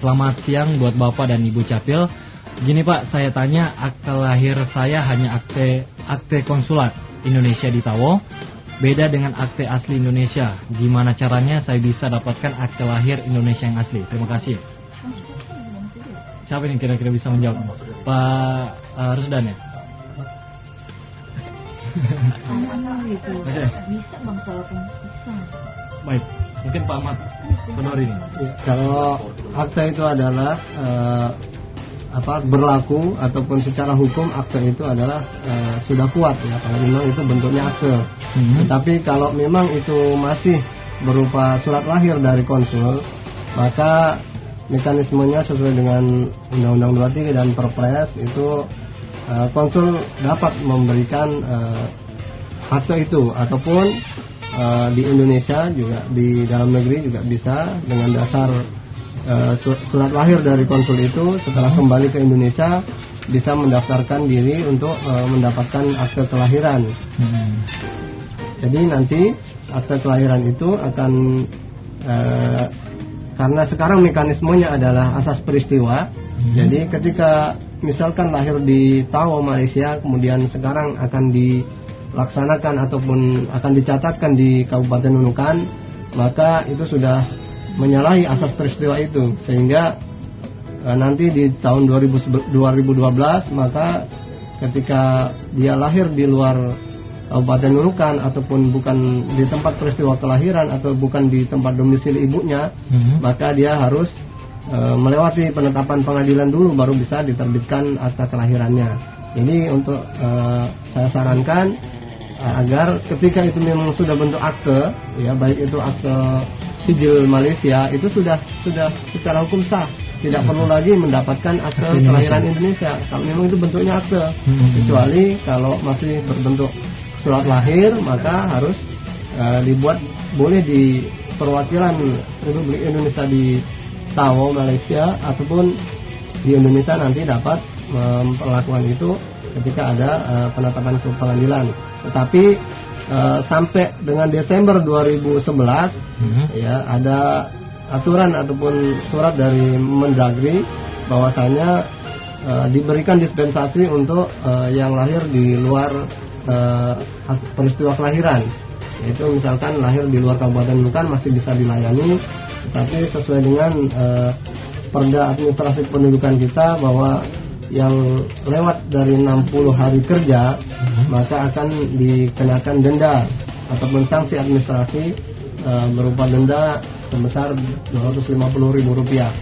Selamat siang buat Bapak dan Ibu Capil. Gini Pak, saya tanya, akte lahir saya hanya akte konsulat Indonesia di Tawo, beda dengan akte asli Indonesia. Gimana caranya saya bisa dapatkan akte lahir Indonesia yang asli? Terima kasih. Siapa yang kira-kira bisa menjawab? Pak Rusdan ya? Bisa bang, kalau bisa. Baik, mungkin Pak Ahmad Penori ini. Kalau akte itu adalah berlaku ataupun secara hukum akte itu adalah sudah kuat ya, kalau memang itu bentuknya akte. Tetapi kalau memang itu masih berupa surat lahir dari konsul, maka mekanismenya sesuai dengan Undang-Undang 23 dan Perpres itu konsul dapat memberikan akte itu, ataupun di Indonesia juga, di dalam negeri juga bisa dengan dasar surat lahir dari konsul itu, setelah kembali ke Indonesia bisa mendaftarkan diri untuk mendapatkan akte kelahiran. Jadi nanti akte kelahiran itu akan karena sekarang mekanismenya adalah asas peristiwa. Jadi ketika misalkan lahir di Tawo, Malaysia, kemudian sekarang akan dilaksanakan ataupun akan dicatatkan di Kabupaten Nunukan, maka itu sudah menyalahi asas peristiwa itu, sehingga nanti di tahun 2012 maka ketika dia lahir di luar Kabupaten Nunukan ataupun bukan di tempat peristiwa kelahiran atau bukan di tempat domisili ibunya, maka dia harus melewati penetapan pengadilan dulu baru bisa diterbitkan akta kelahirannya. Ini untuk saya sarankan agar ketika itu memang sudah bentuk akte, ya baik itu akte sijil Malaysia, itu sudah secara hukum sah, tidak perlu lagi mendapatkan akte kelahiran Indonesia kalau memang itu bentuknya akte. Kecuali kalau masih berbentuk surat lahir, maka harus dibuat boleh di perwakilan Republik Indonesia di Tawo, Malaysia, ataupun di Indonesia nanti dapat memperlakukan itu ketika ada penetapan ke pengadilan. Tetapi sampai dengan Desember 2011 ya ada aturan ataupun surat dari Mendagri bahwasanya diberikan dispensasi untuk yang lahir di luar peristiwa kelahiran. Yaitu misalkan lahir di luar Kabupaten Nunukan masih bisa dilayani, tapi sesuai dengan Perda Administrasi Pendudukan kita bahwa yang lewat dari 60 hari kerja maka akan dikenakan denda ataupun sanksi administrasi berupa denda sebesar Rp250.000.